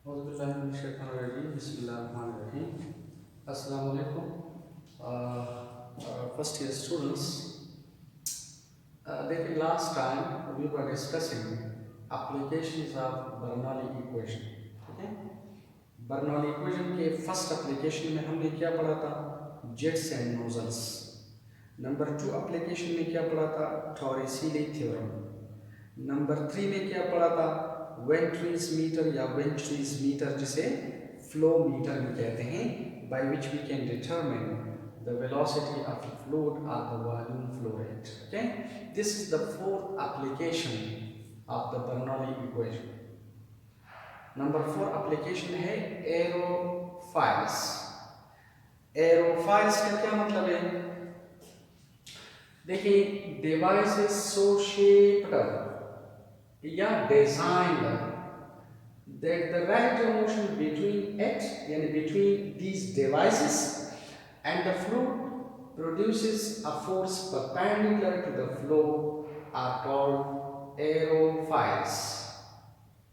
First year students, देखिए last time we were discussing applications of Bernoulli equation. ठीक है, Bernoulli equation के first application में हमने क्या पढ़ा था? Jets and nozzles. Number 2 application में क्या पढ़ा था? टॉरिसीली थ्योरम. नंबर 3 में क्या पढ़ा था? वेंट्रीज मीटर या वेंट्रीज मीटर, जिसे फ्लो मीटर भी कहते हैं, by which we can determine the velocity of the fluid or the volume flow rate. Okay, this is the fourth application of the Bernoulli equation. Number 4 application है एरोफाइल्स. एरोफाइल्स का क्या मतलब है? देखिए, डिवाइस इज सो शेप्ड या designed that the relative motion between it, yani between these devices and the fluid, produces a force perpendicular to the flow, are called aerofoils.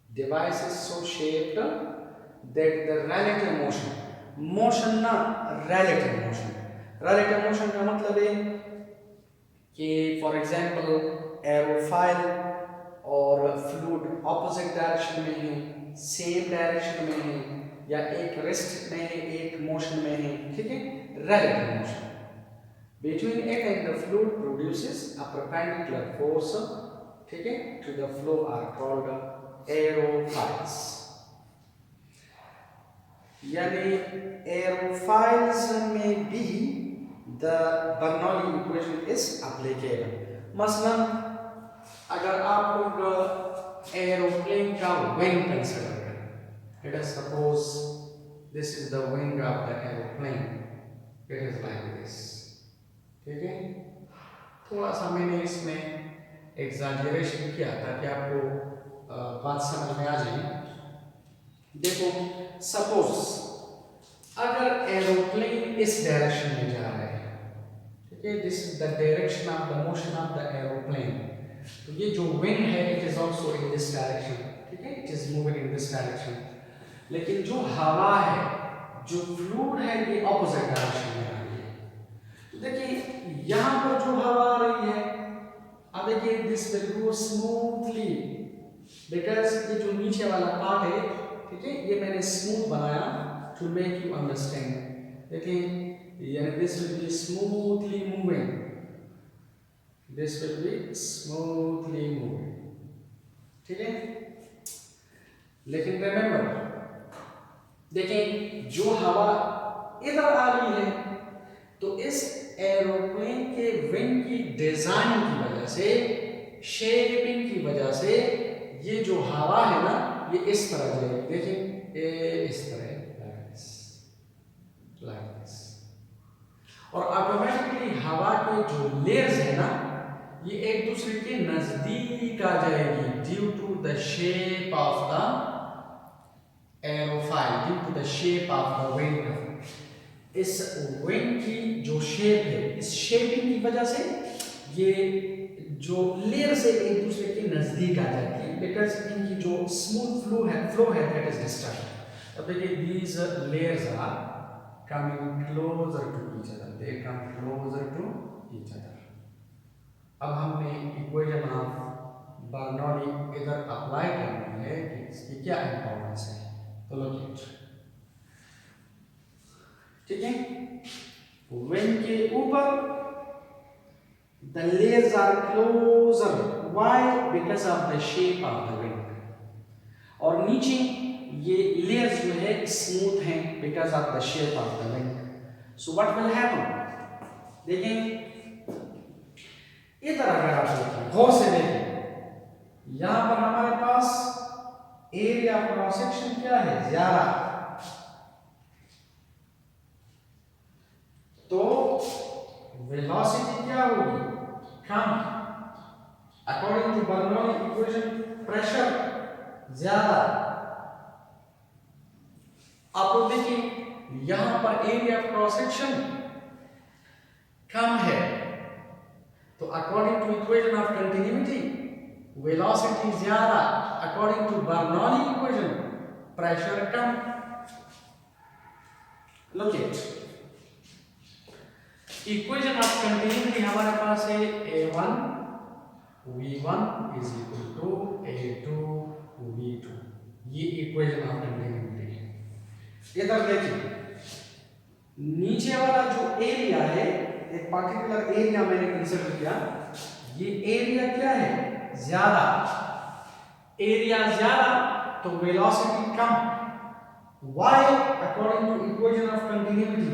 Device is so shaped that the relative motion ना relative motion का मतलब है कि for example aerophile और fluid opposite direction में है, same direction में है, या एक रेस्ट में है, एक मोशन में है. ठीक है, relative motion between it and the fluid produces a perpendicular force, ठीक है, to the flow, are called aerofoils. यानी aerofoils में भी the Bernoulli equation is applicable. मसलन अगर आप लोग एरोप्लेन का विंग कंसिडर करें, let us suppose this is the wing of the aeroplane, it is like this. ठीक है, थोड़ा सा मैंने इसमें एग्जैजरेशन किया ताकि आपको बात समझ में आ जाए. देखो, सपोज अगर एरोप्लेन इस डायरेक्शन में जा रहा है, ठीक है, this is the direction of the motion of the aeroplane, तो ये जो विंग है it is also in this direction. ठीक है, it is moving in this direction. लेकिन जो हवा है, जो फ्लूइड है, ये ऑपोजिट डायरेक्शन में आ रही है. तो देखिए यहाँ पर जो हवा आ रही है, अब देखिए this will go smoothly because ये जो नीचे वाला पार्ट है, ठीक है, ये मैंने स्मूथ बनाया टू मेक यू अंडरस्टैंड. देखिए, यानी this will be smoothly moving, this will be smoothly moving. ठीक है, लेकिन रिमेंबर, देखें जो हवा इधर आ रही है, तो इस एरोप्लेन के विंग की डिजाइन की वजह से, शेपिंग की वजह से, ये जो हवा है ना, ये इस तरह जाएगी. देखें, इस तरह, like this. और ऑटोमेटिकली हवा के जो लेयर्स है ना, ये एक दूसरे के नजदीक आ जाएगी due to the shape of the aerofoil, due to the shape of the wing. इस विंग की जो शेप है, इस शेपिंग की वजह से ये जो लेयर्स है एक दूसरे के नजदीक आ जाती है, बिकॉज इनकी जो स्मूथ फ्लो है दैट इज डिस्टर्ब. अब देखिए, these layers are coming closer to each other, they come closer to each other. अब हमने इक्वेशन ऑफ बर्नौली इधर अप्लाई करनी है कि इसकी क्या इंपॉर्टेंस है. तो लोकेट, ठीक है, विंग के ऊपर the layers are closer, why? Because of the shape of the wing. और नीचे ये लेयर्स जो है स्मूथ हैं because of the shape of the wing. So what will happen? देखें, इधर अगर आप देखें, गौर से देखें, यहां पर हमारे पास एरिया ऑफ क्रॉस सेक्शन क्या है? ज्यादा. तो वेलोसिटी क्या होगी? कम. According to Bernoulli equation, pressure ज्यादा. आप लोग देखिए, यहां पर एरिया ऑफ क्रॉस सेक्शन कम है, तो according to equation of continuity velocity ज्यादा. According to Bernoulli equation pressure कम। Look at equation of continuity हमारे पास है A1 V1 is equal to A2 V2, ये इक्वेशन ऑफ कंटिन्यूटी है। इधर देखिए नीचे वाला जो एरिया है, एक पार्टिकुलर एरिया मैंने कंसीडर किया, ये एरिया क्या है, ज्यादा, एरिया ज्यादा तो velocity come. Why? According to equation of continuity,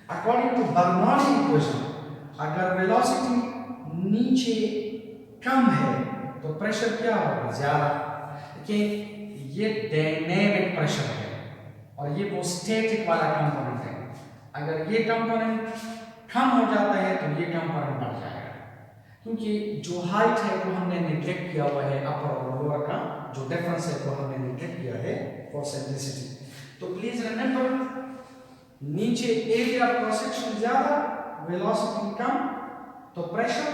according to Bernoulli equation, अगर वेलोसिटी नीचे कम है तो प्रेशर क्या होगा, ज्यादा। देखिए ये डायनेमिक प्रेशर है और ये वो स्टैटिक वाला कंपोनेंट है। अगर ये कंपोनेंट कम हो जाता है तो ये कंपोनेंट बढ़ जाएगा, क्योंकि जो हाइट है वो हमने निग्लेक्ट किया हुआ है, अपर और लोअर का जो डिफरेंस है वो हमने निग्लेक्ट किया है फॉर सिंप्लिसिटी। तो प्लीज रिमेंबर, नीचे एरिया ऑफ क्रॉस सेक्शन ज्यादा, वेलोसिटी कम तो प्रेशर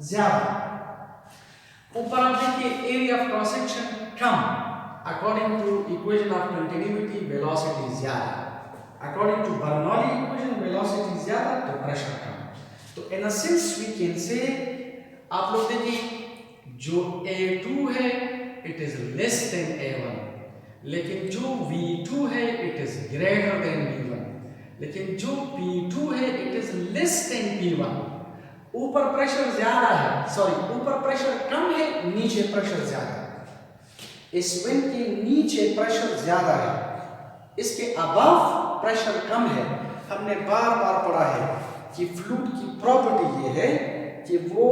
ज्यादा। ऊपर आप देखिए एरिया ऑफ क्रॉस सेक्शन कम, according to equation of continuity velocity ज्यादा, according to Bernoulli equation velocity ज्यादा तो प्रेशर कम। तो in a sense we can say, आप लोग देखिए जो A2 है it is less than A1, लेकिन जो V2 है it is greater than V1, लेकिन जो P2 है it is less than P1। ऊपर प्रेशर ज्यादा है, सॉरी ऊपर प्रेशर कम है, नीचे प्रेशर ज्यादा है। इस विंड के नीचे प्रेशर ज्यादा है, इसके अबव प्रेशर कम है। हमने बार बार पढ़ा है कि फ्लूइड की प्रॉपर्टी ये है कि वो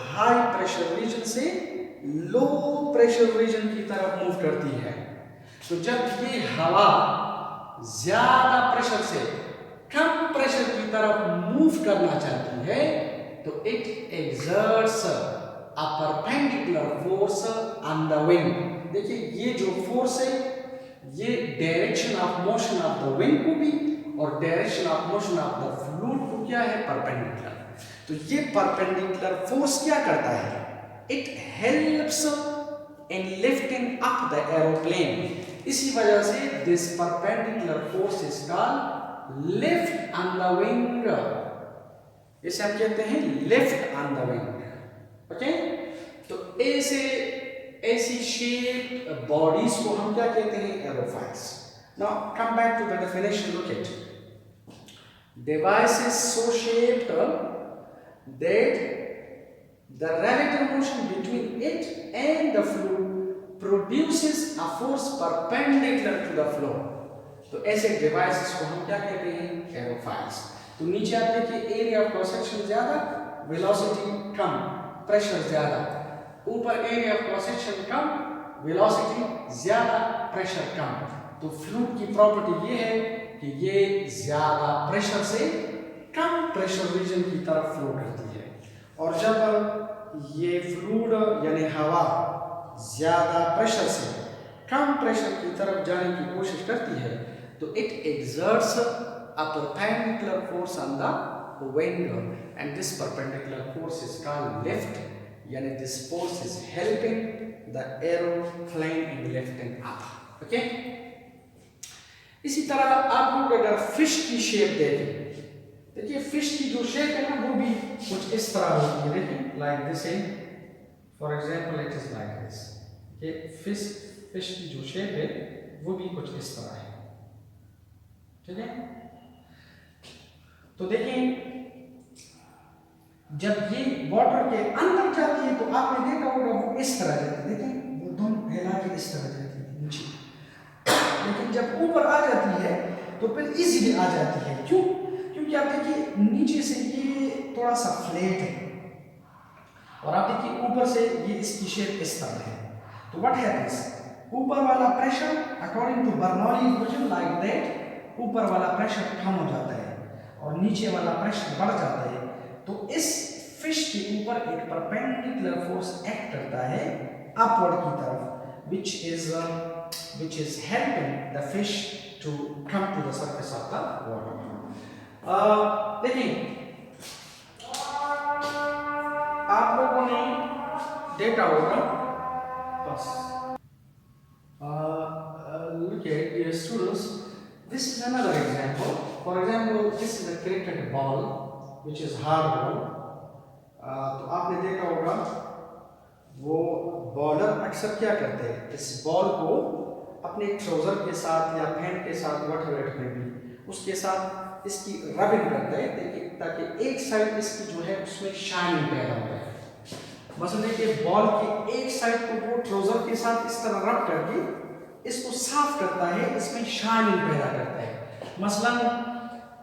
हाई प्रेशर रीजन से लो प्रेशर रीजन की तरफ मूव करती है। तो जब ये हवा ज्यादा प्रेशर से कम प्रेशर की तरफ मूव करना चाहती है तो it exerts a perpendicular force on the wind. देखिए ये जो फोर्स है ये direction of motion of the wind को भी और direction of motion of the fluid को क्या है, परपेंडिकुलर। तो ये परपेंडिकुलर फोर्स क्या करता है, it helps in lifting up the aeroplane. इसी वजह से this perpendicular force is called lift on the wing. इसे हम कहते हैं lift on the wing. Okay, तो ऐसी शेप बॉडीज को हम क्या कहते हैं, aerofoils. Now come back to the definition, look at device is so shaped that the relative motion between it and the fluid produces a force perpendicular to the flow। तो ऐसे devices को हम क्या कहते हैं, एरोफॉइल्स। तो नीचे आप देखिए एरिया ऑफ क्रॉस सेक्शन ज्यादा, वेलोसिटी कम, प्रेशर ज्यादा। ऊपर area of cross section come, velocity ज्यादा, प्रेशर कम। तो फ्लूइड की प्रॉपर्टी ये है कि ये ज्यादा प्रेशर से कम प्रेशर रीजन की तरफ फ्लो करती है, और जब ये फ्लूइड यानी हवा ज्यादा प्रेशर से कम प्रेशर की तरफ जाने की कोशिश करती है तो it exerts a perpendicular force on the wing, and this perpendicular force is called lift, यानी this force is helping the aeroplane in lifting up. Okay, इसी तरह आप लोग अगर फिश की शेप देखें, देखिए फिश की जो शेप है ना वो भी कुछ इस तरह होती है। देखिए लाइक दिस है, for example it is like this. ये फिश की जो शेप है वो भी कुछ इस तरह है, ठीक है। तो देखिए जब ये वाटर के अंदर जाती है तो आपने देखा होगा वो इस तरह जाती है, देखिए वो धुन फैला के इस तरह जाती है नीचे, लेकिन जब ऊपर आ जाती है तो फिर इजीली आ जाती है। क्यों? क्योंकि आप देखिए नीचे से ये थोड़ा सा फ्लैट है और आप देखिए ऊपर से ये इसकी शेप इस तरह है। तो व्हाट हैपेंस, ऊपर वाला pressure according to Bernoulli equation like that, ऊपर वाला प्रेशर कम हो जाता है और नीचे वाला प्रेशर बढ़ जाता है। तो इस फिश के ऊपर एक परपेंडिकुलर फोर्स एक्ट करता है अपवर्ड की तरफ, which is helping the fish to come to the surface of the water। देखिए आप लोगों ने देखा होगा, बस students, this is another example. For example, this is a cricket ball which is hard ball. तो आपने देखा होगा वो बॉलर अक्सर क्या करते हैं, इस बॉल को अपने ट्राउजर के साथ या पैंट के साथ व्हाटएवर इट में भी उसके साथ इसकी रबिंग करते हैं ताकि एक साइड इसकी जो है उसमें शाइनिंग पैदा हो जाए। मसलन देखिए बॉल की एक साइड को वो ट्राउजर के साथ इस तरह रब करके इसको साफ करता है, इसमें शाइनिंग पैदा करता है। मसलन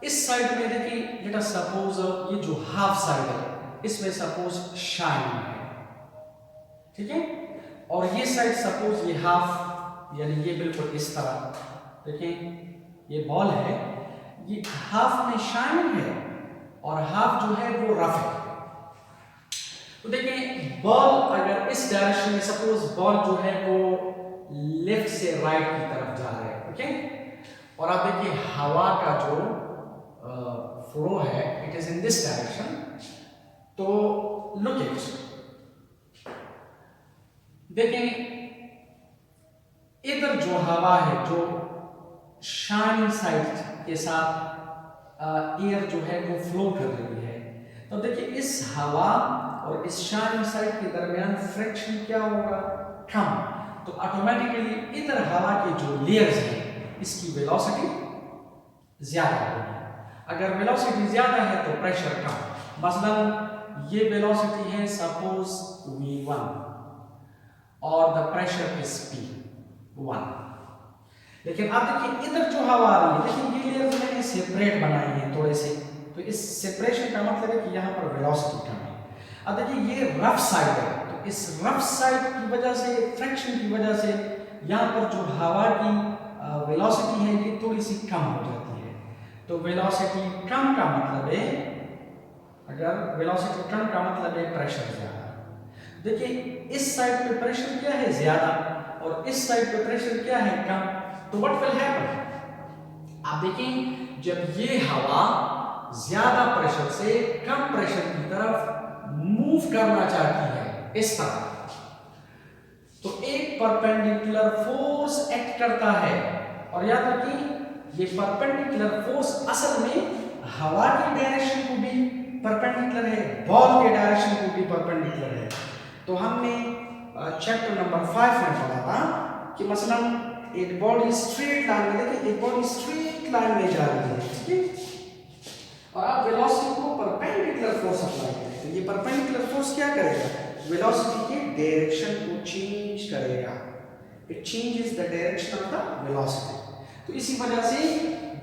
इस साइड में देखिए लेट अस सपोज ये जो हाफ साइड है इसमें सपोज शाइनिंग है, ठीक है, और ये साइड सपोज ये हाफ यानी ये बिल्कुल इस तरह देखिए ये बॉल है, ये हाफ में शाइनिंग है और हाफ जो है वो रफ है। तो देखिए बॉल अगर इस डायरेक्शन में सपोज बॉल जो है वो लेफ्ट से राइट की तरफ जा रहा है, ओके, और आप देखिए हवा का जो फ्लो है it is in this direction. तो लुक इट, देखें इधर जो हवा है जो शाइनिंग साइड के साथ एयर जो है वो फ्लो कर रही है, तो देखिए इस हवा और इस शाइनिंग साइड के दरमियान फ्रिक्शन क्या होगा, कम। तो ऑटोमेटिकली इधर हवा के जो लेयर्स हैं इसकी वेलोसिटी ज्यादा होगी। अगर वेलोसिटी ज्यादा है तो प्रेशर कम। मसलन ये वेलोसिटी है सपोज v1 और द प्रेशर इज p1, लेकिन आप देखिए इधर जो हवा आ रही है, देखिए ये लेयर्स मैंने सेपरेट बनाई है थोड़े से, तो इस सेपरेशन का मतलब है कि यहाँ पर वेलोसिटी कम है। अब देखिए ये रफ साइड है, तो इस रफ साइड की वजह से फ्रिक्शन की वजह से यहाँ पर जो हवा की वेलोसिटी है ये थोड़ी सी कम हो जाती है। तो वेलोसिटी कम का मतलब है, अगर वेलोसिटी कम का मतलब है प्रेशर ज्यादा। देखिए इस साइड पे प्रेशर क्या है ज्यादा और इस साइड पे प्रेशर क्या है कम, तो व्हाट विल हैपन, आप देखें जब ये हवा ज्यादा प्रेशर से कम प्रेशर की तरफ मूव करना चाहती है इस तरह, तो एक परपेंडिकुलर फोर्स एक्ट करता है। और याद रखिए ये परपेंडिकुलर फोर्स असल में हवा की डायरेक्शन को भी परपेंडिकुलर है, बॉल के डायरेक्शन को भी परपेंडिकुलर है। तो हमने चैप्टर नंबर 5 में पढ़ा था कि मसलन एक बॉडी स्ट्रेट लाइन में, देखिए एक बॉडी स्ट्रेट लाइन में जा रही है, ठीक है, और आप वेलोसिटी को परपेंडिकुलर फोर्स अप्लाई करें, तो ये परपेंडिकुलर फोर्स क्या करेगा, वेलोसिटी के डायरेक्शन को चेंज करेगा, it changes the direction of the velocity. तो इसी वजह से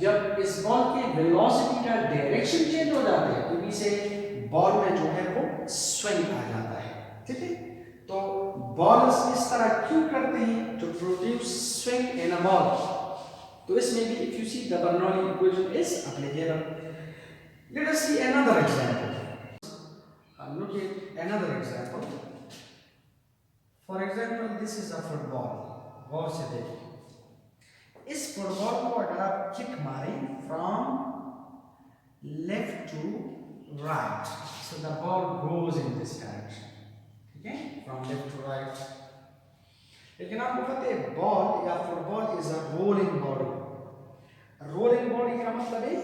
जब इस बॉल के वेलोसिटी का डायरेक्शन चेंज हो जाता है तो इसे बॉल में जो है वो स्विंग आ जाता है, ठीक है। तो बॉल्स इस तरह क्यों करते हैं, to produce swing in a ball. तो इसमें भी if you see the Bernoulli equation is applicable. Let us see another example. Look at another example. For example, this is a football. गौर से देखिए, इस फुटबॉल को अगर आप किक मारें from left to right, so the ball goes in this direction, ठीक है, फ्रॉम लेफ्ट टू राइट। लेकिन आपको पता है बॉल या football is a rolling body. Rolling body का मतलब है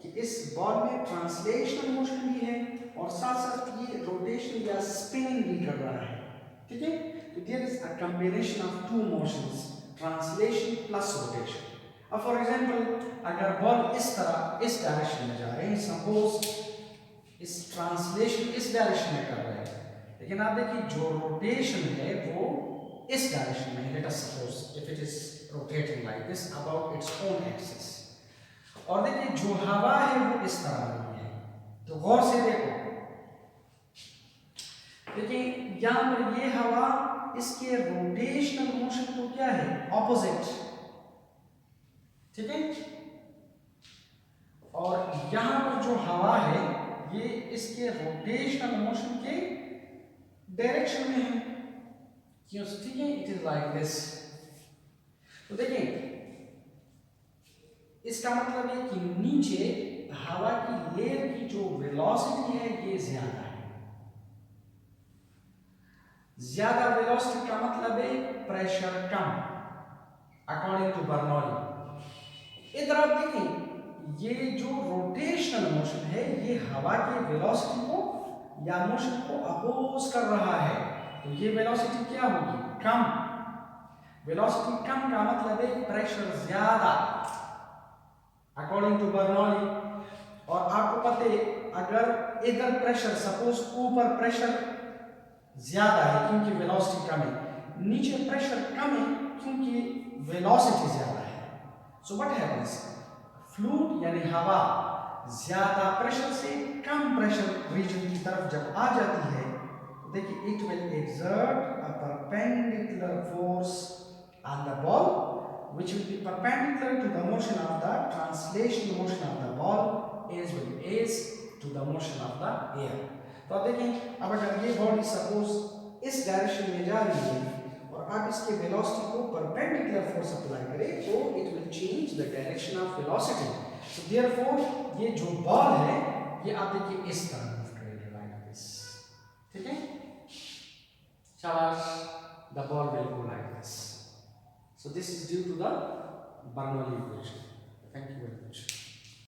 कि इस बॉल में ट्रांसलेशनल मोशन भी है और साथ साथ ये रोटेशन या स्पिनिंग भी कर रहा है, ठीक है। तो there is a combination of two motions, translation plus rotation. अब फॉर एग्जांपल अगर बॉल इस तरह इस डायरेक्शन में जा रहे हैं, सपोज इस ट्रांसलेशन इस डायरेक्शन में कर रहे हैं, लेकिन आप देखिए जो रोटेशन है वो इस डायरेक्शन में है। Let us suppose if it is rotating like this about its own axis, और देखिए जो हवा है वो इस तरह आ रही है। तो गौर से देखो, देखिए यहां पर ये हवा इसके रोटेशनल मोशन को क्या है, ऑपोजिट, ठीक है, और यहां पर जो हवा है ये इसके रोटेशनल मोशन के डायरेक्शन में है, क्यों, ठीक है, इट इज लाइक दिस। तो देखिए इसका मतलब है कि नीचे हवा की लेयर की जो वेलोसिटी है ये ज्यादा है। ज्यादा वेलोसिटी का मतलब है प्रेशर कम, अकॉर्डिंग टू बर्नौली। इधर आप देखें ये जो रोटेशनल मोशन है ये हवा की वेलोसिटी को या मोशन को अपोज कर रहा है, तो ये वेलोसिटी क्या होगी, कम। वेलोसिटी कम का मतलब है प्रेशर ज्यादा अकॉर्डिंग टू बर्नौली। और आपको पता है अगर इधर प्रेशर सपोज ऊपर प्रेशर ज्यादा है क्योंकि वेलोसिटी कम है, नीचे प्रेशर कम है क्योंकि वेलोसिटी ज्यादा है। सो व्हाट हैपेंस, फ्लूइड यानी हवा ज्यादा प्रेशर से कम प्रेशर रीजन की तरफ जब आ जाती है तो देखिए it will exert a perpendicular force on the ball which will be perpendicular to the motion of the translation motion of the ball as well as to the motion of the air। तो आप देखें अब अगर ये body suppose इस direction में जा रही है और आप इसके वेलोसिटी को परपेंडिकुलर फोर्स अप्लाई करें तो it will change the direction of velocity. So therefore ये जो बॉल है ये आप देखिए इस तरह मूव करेगा लाइक दिस, ठीक है, शाबाश, the ball will go like this. So this is due to the Bernoulli equation. Thank you very much.